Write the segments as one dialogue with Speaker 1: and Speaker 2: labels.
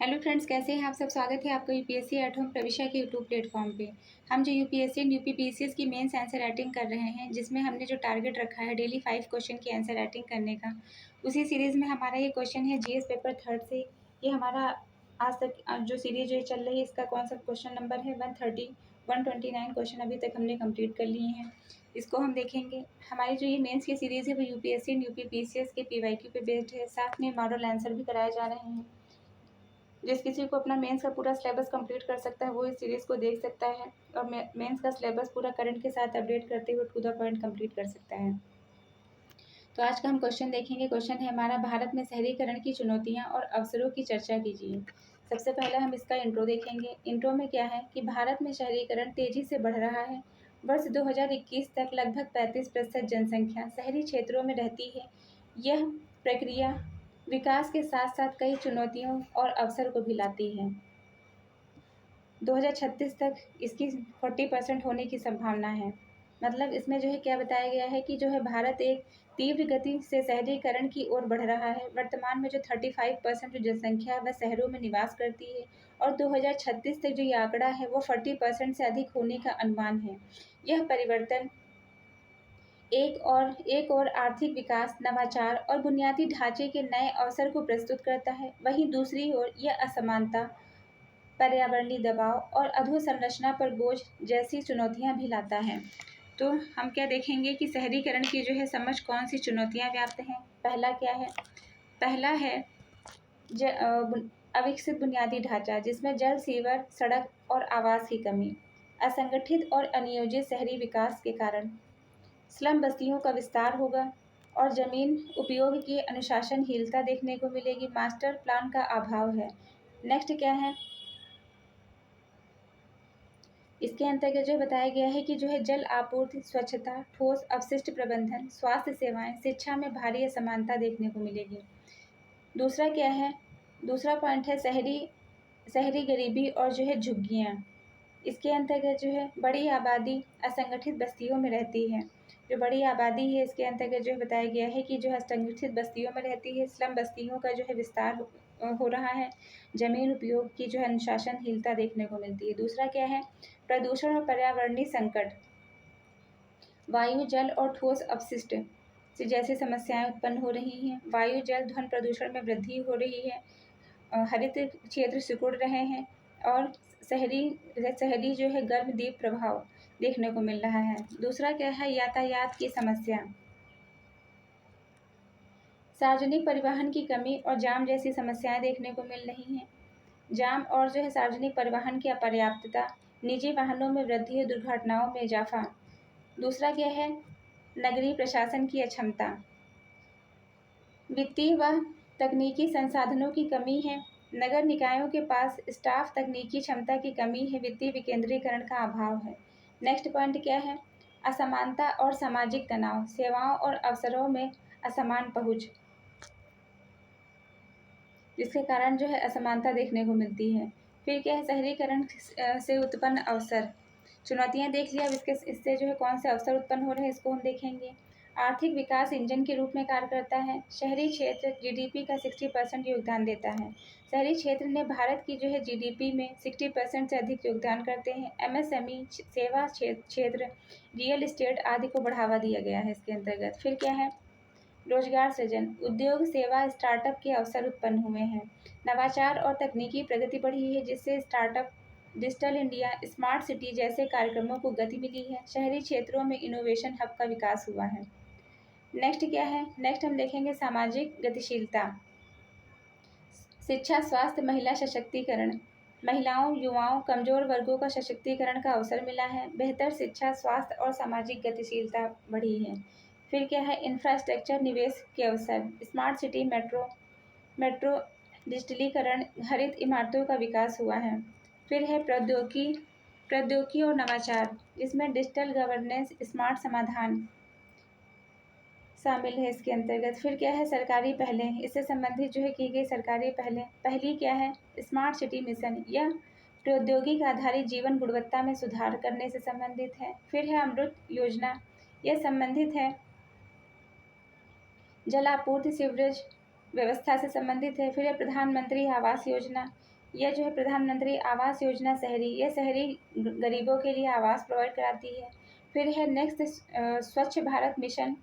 Speaker 1: Hello friends, कैसे हैं आप सब। स्वागत है आपका यूपीएससी एट होम प्रविशा के यूट्यूब प्लेटफॉर्म पे। हम जो यूपीएससी एंड यूपीपीसीएस की मेंस आंसर राइटिंग कर रहे हैं, जिसमें हमने जो टारगेट रखा है डेली 5 क्वेश्चन की आंसर राइटिंग करने का, उसी सीरीज़ में हमारा ये क्वेश्चन है जीएस पेपर थर्ड से। ये हमारा आज तक जो सीरीज जो चल रही है, इसका कौन सा क्वेश्चन नंबर है 129 क्वेश्चन अभी तक हमने कम्प्लीट कर लिए हैं। इसको हम देखेंगे। हमारी जो ये मेंस की सीरीज़ है वो यूपीएससी एंड यूपीपीसीएस के पीवाईक्यू पे बेस्ड है, साथ में मॉडल आंसर भी कराए जा रहे हैं। जिस किसी को अपना मेंस का पूरा सिलेबस कंप्लीट कर सकता है वो इस सीरीज़ को देख सकता है और मेंस का सिलेबस पूरा करंट के साथ अपडेट करते हुए टू द पॉइंट कंप्लीट कर सकता है। तो आज का हम क्वेश्चन देखेंगे। क्वेश्चन है हमारा, भारत में शहरीकरण की चुनौतियां और अवसरों की चर्चा कीजिए। सबसे पहले हम इसका इंट्रो देखेंगे। इंट्रो में क्या है कि भारत में शहरीकरण तेजी से बढ़ रहा है। वर्ष 2021 तक लगभग 35% जनसंख्या शहरी क्षेत्रों में रहती है। यह प्रक्रिया विकास के साथ साथ कई चुनौतियों और अवसर को भी लाती है। 2036 तक इसकी 40% होने की संभावना है। मतलब इसमें जो है क्या बताया गया है कि जो है भारत एक तीव्र गति से शहरीकरण की ओर बढ़ रहा है। वर्तमान में जो 35% जो जनसंख्या है वह शहरों में निवास करती है और 2036 तक जो ये आंकड़ा है वो 40% से अधिक होने का अनुमान है। यह परिवर्तन एक और आर्थिक विकास, नवाचार और बुनियादी ढांचे के नए अवसर को प्रस्तुत करता है। वहीं दूसरी ओर यह असमानता, पर्यावरणीय दबाव और अधोसंरचना पर बोझ जैसी चुनौतियां भी लाता है। तो हम क्या देखेंगे कि शहरीकरण की जो है समझ कौन सी चुनौतियां व्याप्त हैं। पहला क्या है? पहला है अविकसित बुनियादी ढांचा, जिसमें जल, सीवर, सड़क और आवास की कमी। असंगठित और अनियोजित शहरी विकास के कारण स्लम बस्तियों का विस्तार होगा और जमीन उपयोग की अनुशासनहीनता देखने को मिलेगी। मास्टर प्लान का अभाव है। नेक्स्ट क्या है? इसके अंतर्गत जो बताया गया है कि जो है जल आपूर्ति, स्वच्छता, ठोस अपशिष्ट प्रबंधन, स्वास्थ्य सेवाएं, शिक्षा में भारी असमानता देखने को मिलेगी। दूसरा क्या है? दूसरा पॉइंट है शहरी शहरी गरीबी और जो है झुग्गियाँ। इसके अंतर्गत जो है बड़ी आबादी असंगठित बस्तियों में रहती है। जो बड़ी आबादी है इसके अंतर्गत जो है बताया गया है कि जो है असंगठित बस्तियों में रहती है। स्लम बस्तियों का जो है विस्तार हो रहा है। जमीन उपयोग की जो है अनुशासनहीनता देखने को मिलती है। दूसरा क्या है? प्रदूषण और पर्यावरणीय संकट। वायु, जल और ठोस अपशिष्ट से जैसी समस्याएं उत्पन्न हो रही हैं। वायु जल ध्वनि प्रदूषण में वृद्धि हो रही है। हरित क्षेत्र सिकुड़ रहे हैं और शहरी जो है गर्म द्वीप प्रभाव देखने को मिल रहा है। दूसरा क्या है? यातायात की समस्या। सार्वजनिक परिवहन की कमी और जाम जैसी समस्याएं देखने को मिल रही हैं। जाम और जो है सार्वजनिक परिवहन की अपर्याप्तता, निजी वाहनों में वृद्धि और दुर्घटनाओं में इजाफा। दूसरा क्या है? नगरीय प्रशासन की अक्षमता। वित्तीय व तकनीकी संसाधनों की कमी है। नगर निकायों के पास स्टाफ, तकनीकी क्षमता की कमी है। वित्तीय विकेंद्रीकरण का अभाव है। नेक्स्ट पॉइंट क्या है? असमानता और सामाजिक तनाव। सेवाओं और अवसरों में असमान पहुंच, जिसके कारण जो है असमानता देखने को मिलती है। फिर क्या है? शहरीकरण से उत्पन्न अवसर। चुनौतियां देख लिया। अब इससे जो है कौन से अवसर उत्पन्न हो रहे हैं इसको हम देखेंगे। आर्थिक विकास इंजन के रूप में कार्य करता है। शहरी क्षेत्र जीडीपी का 60% योगदान देता है। शहरी क्षेत्र ने भारत की जो है जीडीपी में 60% से अधिक योगदान करते हैं। एमएसएमई, सेवा क्षेत्र, रियल एस्टेट आदि को बढ़ावा दिया गया है इसके अंतर्गत। फिर क्या है? रोजगार सृजन। उद्योग, सेवा, स्टार्टअप के अवसर उत्पन्न हुए हैं। नवाचार और तकनीकी प्रगति बढ़ी है, जिससे startup, digital India, smart city जैसे कार्यक्रमों को गति मिली है। शहरी क्षेत्रों में इनोवेशन हब का विकास हुआ है। नेक्स्ट क्या है? नेक्स्ट हम देखेंगे सामाजिक गतिशीलता। शिक्षा, स्वास्थ्य, महिला सशक्तिकरण। महिलाओं, युवाओं, कमजोर वर्गों का सशक्तिकरण का अवसर मिला है। बेहतर शिक्षा, स्वास्थ्य और सामाजिक गतिशीलता बढ़ी है। फिर क्या है? इंफ्रास्ट्रक्चर निवेश के अवसर। स्मार्ट सिटी, मेट्रो, डिजिटलीकरण, हरित इमारतों का विकास हुआ है। फिर है प्रौद्योगिकी और नवाचार, जिसमें डिजिटल गवर्नेंस, स्मार्ट समाधान शामिल है इसके अंतर्गत। फिर क्या है? सरकारी पहलें। इससे संबंधित जो है की गई सरकारी पहलें। पहली क्या है? Smart city mission. यह प्रौद्योगिक आधारित जीवन गुणवत्ता में सुधार करने से संबंधित है। फिर है अमृत योजना। यह संबंधित है जल आपूर्ति, सीवरेज व्यवस्था से संबंधित है। फिर है प्रधानमंत्री आवास योजना, यह जो है प्रधानमंत्री आवास योजना शहरी, यह शहरी गरीबों के लिए आवास प्रोवाइड कराती है। फिर है नेक्स्ट स्वच्छ भारत मिशन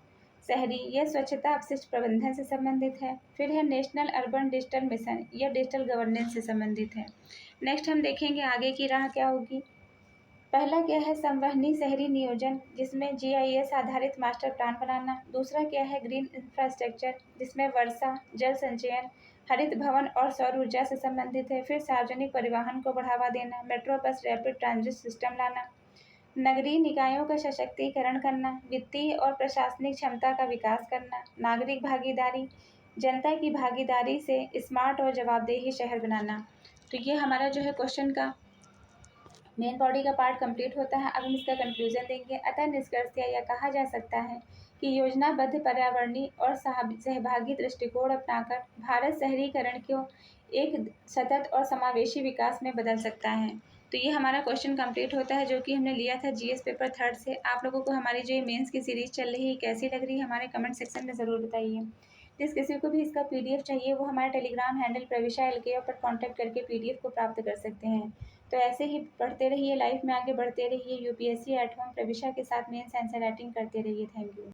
Speaker 1: शहरी, यह स्वच्छता अपशिष्ट प्रबंधन से संबंधित है। फिर है नेशनल अर्बन डिजिटल मिशन, यह डिजिटल गवर्नेंस से संबंधित है। नेक्स्ट हम देखेंगे आगे की राह क्या होगी। पहला क्या है संवहनी शहरी नियोजन, जिसमें जीआईएस आधारित मास्टर प्लान बनाना। दूसरा क्या है ग्रीन इंफ्रास्ट्रक्चर, जिसमें वर्षा जल संचयन, हरित भवन और सौर ऊर्जा से संबंधित है। फिर सार्वजनिक परिवहन को बढ़ावा देना, metro bus rapid transit system लाना। नगरीय निकायों का सशक्तिकरण करना, वित्तीय और प्रशासनिक क्षमता का विकास करना। नागरिक भागीदारी, जनता की भागीदारी से स्मार्ट और जवाबदेही शहर बनाना। तो ये हमारा जो है क्वेश्चन का मेन बॉडी का पार्ट कंप्लीट होता है। अब हम इसका कंक्लूजन देंगे। अतः निष्कर्ष यह कहा जा सकता है कि योजनाबद्ध पर्यावरणीय और सहभागी दृष्टिकोण अपनाकर भारत शहरीकरण को एक सतत और समावेशी विकास में बदल सकता है। तो ये हमारा क्वेश्चन कंप्लीट होता है, जो कि हमने लिया था जीएस पेपर 3 से। आप लोगों को हमारी जो मेंस की सीरीज चल रही है कैसी लग रही है हमारे कमेंट सेक्शन में ज़रूर बताइए। जिस किसी को भी इसका पीडीएफ चाहिए वो हमारे टेलीग्राम हैंडल प्रविशा एलकेओ पर कांटेक्ट करके पीडीएफ को प्राप्त कर सकते हैं। तो ऐसे ही पढ़ते रहिए, लाइफ में आगे बढ़ते रहिए। यूपीएससी एट होम प्रविशा के साथ मेंस आंसर राइटिंग करते रहिए। Thank you.